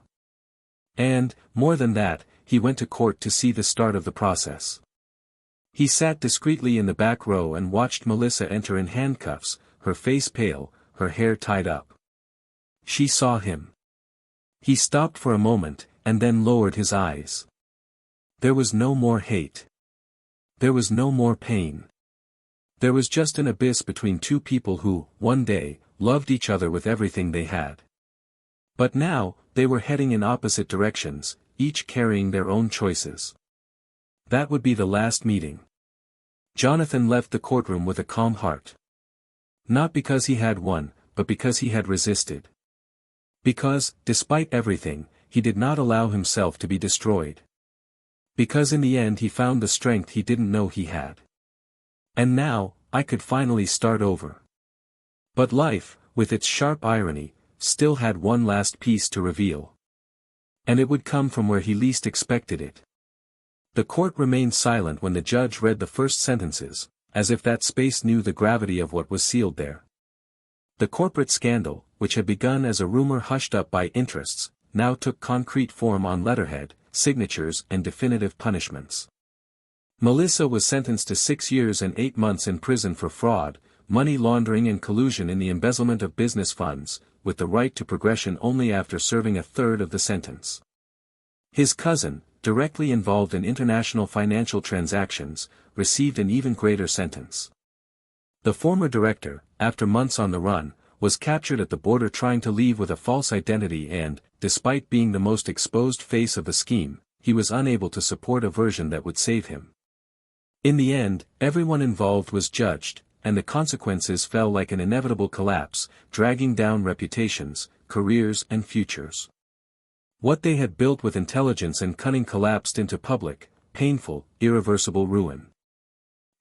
And, more than that, he went to court to see the start of the process. He sat discreetly in the back row and watched Melissa enter in handcuffs, her face pale, her hair tied up. She saw him. He stopped for a moment, and then lowered his eyes. There was no more hate. There was no more pain. There was just an abyss between two people who, one day, loved each other with everything they had. But now, they were heading in opposite directions, each carrying their own choices. That would be the last meeting. Jonathan left the courtroom with a calm heart. Not because he had won, but because he had resisted. Because, despite everything, he did not allow himself to be destroyed. Because in the end he found the strength he didn't know he had. And now, I could finally start over. But life, with its sharp irony, still had one last piece to reveal. And it would come from where he least expected it. The court remained silent when the judge read the first sentences, as if that space knew the gravity of what was sealed there. The corporate scandal, which had begun as a rumor hushed up by interests, now took concrete form on letterhead, signatures and definitive punishments. Melissa was sentenced to 6 years and 8 months in prison for fraud, money laundering and collusion in the embezzlement of business funds, with the right to progression only after serving a third of the sentence. His cousin, directly involved in international financial transactions, received an even greater sentence. The former director, after months on the run, was captured at the border trying to leave with a false identity and, despite being the most exposed face of the scheme, he was unable to support a version that would save him. In the end, everyone involved was judged, and the consequences fell like an inevitable collapse, dragging down reputations, careers and futures. What they had built with intelligence and cunning collapsed into public, painful, irreversible ruin.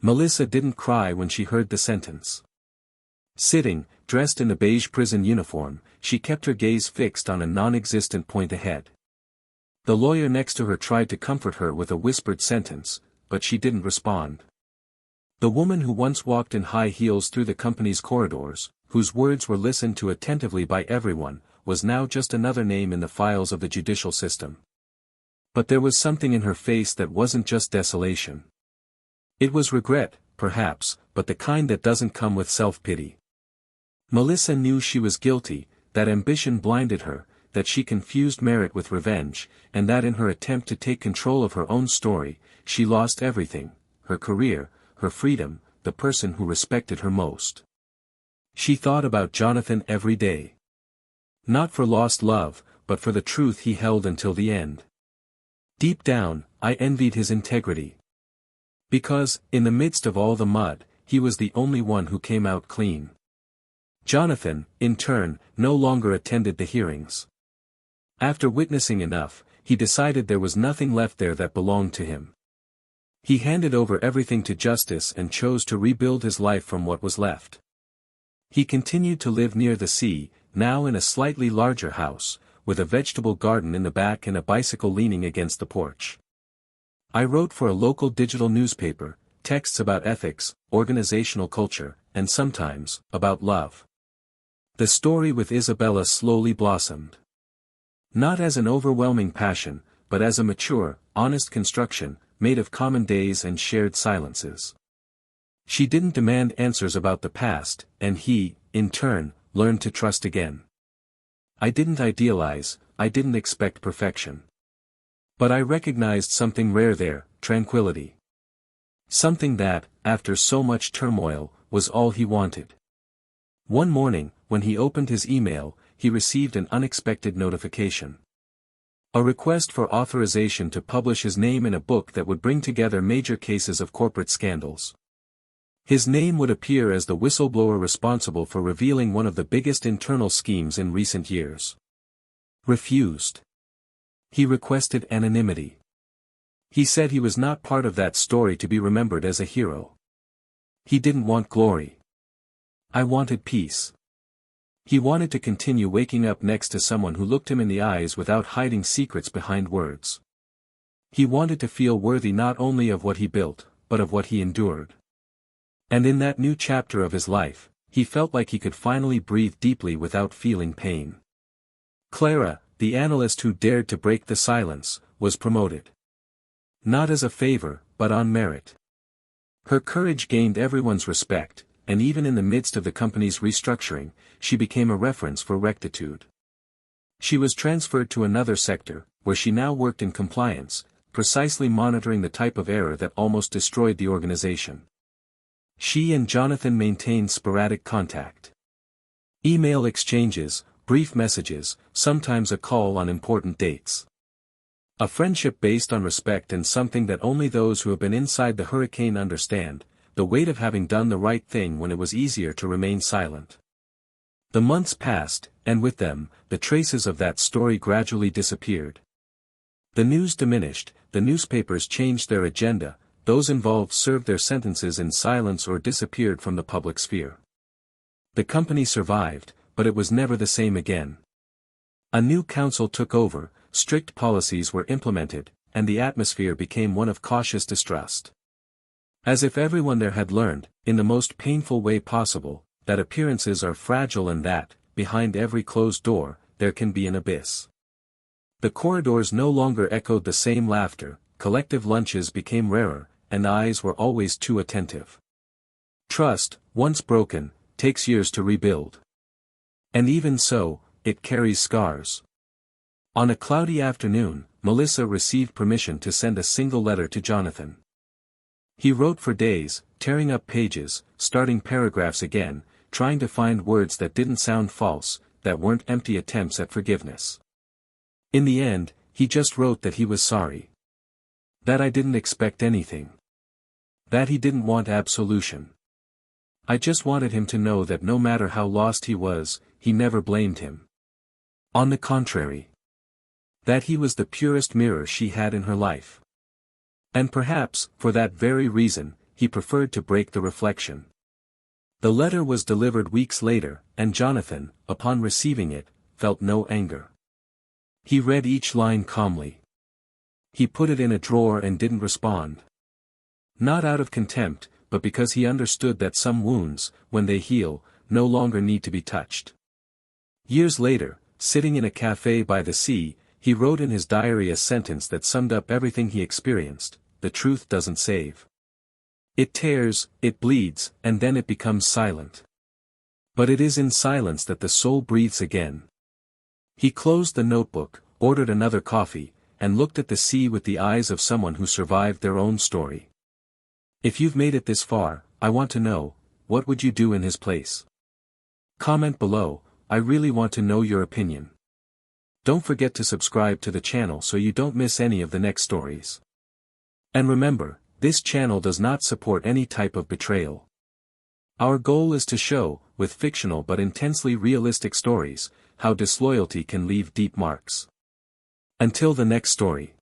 Melissa didn't cry when she heard the sentence. Sitting, dressed in the beige prison uniform, she kept her gaze fixed on a non-existent point ahead. The lawyer next to her tried to comfort her with a whispered sentence, but she didn't respond. The woman who once walked in high heels through the company's corridors, whose words were listened to attentively by everyone, was now just another name in the files of the judicial system. But there was something in her face that wasn't just desolation. It was regret, perhaps, but the kind that doesn't come with self-pity. Melissa knew she was guilty, that ambition blinded her, that she confused merit with revenge, and that in her attempt to take control of her own story, she lost everything, her career, her freedom, the person who respected her most. She thought about Jonathan every day. Not for lost love, but for the truth he held until the end. Deep down, I envied his integrity. Because, in the midst of all the mud, he was the only one who came out clean. Jonathan, in turn, no longer attended the hearings. After witnessing enough, he decided there was nothing left there that belonged to him. He handed over everything to justice and chose to rebuild his life from what was left. He continued to live near the sea, now in a slightly larger house, with a vegetable garden in the back and a bicycle leaning against the porch. I wrote for a local digital newspaper, texts about ethics, organizational culture, and sometimes, about love. The story with Isabella slowly blossomed. Not as an overwhelming passion, but as a mature, honest construction, made of common days and shared silences. She didn't demand answers about the past, and he, in turn, learned to trust again. I didn't idealize, I didn't expect perfection. But I recognized something rare there, tranquility. Something that, after so much turmoil, was all he wanted. One morning, when he opened his email, he received an unexpected notification. A request for authorization to publish his name in a book that would bring together major cases of corporate scandals. His name would appear as the whistleblower responsible for revealing one of the biggest internal schemes in recent years. Refused. He requested anonymity. He said he was not part of that story to be remembered as a hero. He didn't want glory. I wanted peace. He wanted to continue waking up next to someone who looked him in the eyes without hiding secrets behind words. He wanted to feel worthy not only of what he built, but of what he endured. And in that new chapter of his life, he felt like he could finally breathe deeply without feeling pain. Clara, the analyst who dared to break the silence, was promoted. Not as a favor, but on merit. Her courage gained everyone's respect, and even in the midst of the company's restructuring, she became a reference for rectitude. She was transferred to another sector, where she now worked in compliance, precisely monitoring the type of error that almost destroyed the organization. She and Jonathan maintained sporadic contact. Email exchanges, brief messages, sometimes a call on important dates. A friendship based on respect and something that only those who have been inside the hurricane understand, the weight of having done the right thing when it was easier to remain silent. The months passed, and with them, the traces of that story gradually disappeared. The news diminished, the newspapers changed their agenda, those involved served their sentences in silence or disappeared from the public sphere. The company survived, but it was never the same again. A new council took over, strict policies were implemented, and the atmosphere became one of cautious distrust. As if everyone there had learned, in the most painful way possible, that appearances are fragile and that, behind every closed door, there can be an abyss. The corridors no longer echoed the same laughter, collective lunches became rarer, and eyes were always too attentive. Trust, once broken, takes years to rebuild. And even so, it carries scars. On a cloudy afternoon, Melissa received permission to send a single letter to Jonathan. He wrote for days, tearing up pages, starting paragraphs again, trying to find words that didn't sound false, that weren't empty attempts at forgiveness. In the end, he just wrote that he was sorry. That I didn't expect anything. That he didn't want absolution. I just wanted him to know that no matter how lost he was, he never blamed him. On the contrary. That he was the purest mirror she had in her life. And perhaps, for that very reason, he preferred to break the reflection. The letter was delivered weeks later, and Jonathan, upon receiving it, felt no anger. He read each line calmly. He put it in a drawer and didn't respond. Not out of contempt, but because he understood that some wounds, when they heal, no longer need to be touched. Years later, sitting in a cafe by the sea, he wrote in his diary a sentence that summed up everything he experienced: the truth doesn't save. It tears, it bleeds, and then it becomes silent. But it is in silence that the soul breathes again. He closed the notebook, ordered another coffee, and looked at the sea with the eyes of someone who survived their own story. If you've made it this far, I want to know, what would you do in his place? Comment below, I really want to know your opinion. Don't forget to subscribe to the channel so you don't miss any of the next stories. And remember, this channel does not support any type of betrayal. Our goal is to show, with fictional but intensely realistic stories, how disloyalty can leave deep marks. Until the next story.